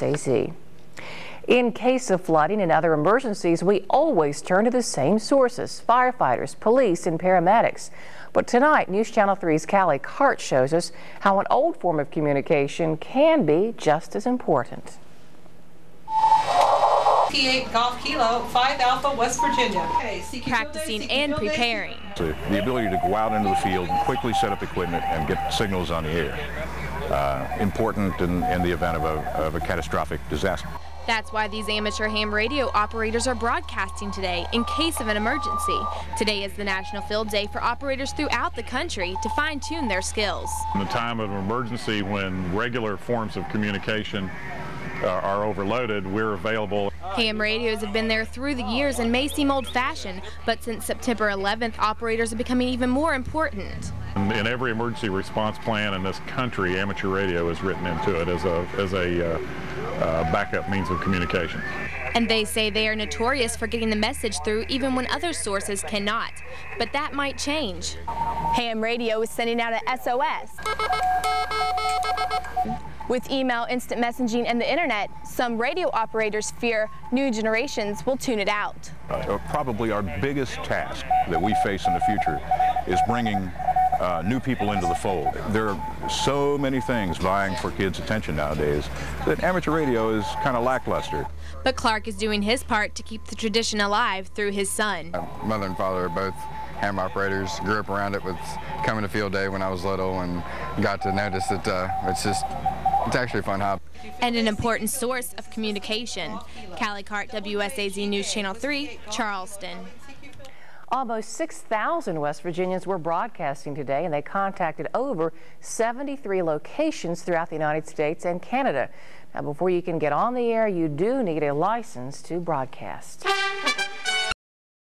WSAZ. In case of flooding and other emergencies, we always turn to the same sources: firefighters, police, and paramedics. But tonight, News Channel 3's Callie Cart shows us how an old form of communication can be just as important. T8 Golf Kilo 5 Alpha, West Virginia. Practicing and preparing. The ability to go out into the field and quickly set up equipment and get signals on the air. Important in the event of a catastrophic disaster. That's why these amateur ham radio operators are broadcasting today in case of an emergency. Today is the National Field Day for operators throughout the country to fine-tune their skills. In the time of an emergency, when regular forms of communication are overloaded, we're available. Ham radios have been there through the years and may seem old-fashioned, but since September 11th, operators are becoming even more important. In every emergency response plan in this country, amateur radio is written into it as a backup means of communication. And they say they are notorious for getting the message through even when other sources cannot. But that might change. Ham radio is sending out an SOS. With email, instant messaging, and the internet, some radio operators fear new generations will tune it out. Probably our biggest task that we face in the future is bringing new people into the fold. There are so many things vying for kids' attention nowadays that amateur radio is kind of lackluster. But Clark is doing his part to keep the tradition alive through his son. My mother and father are both ham operators. Grew up around it with coming to field day when I was little and got to notice that it's actually a fun hobby. And an important source of communication. Callie Cart, WSAZ News Channel 3, Charleston. Almost 6,000 West Virginians were broadcasting today, and they contacted over 73 locations throughout the United States and Canada. Now, before you can get on the air, you do need a license to broadcast.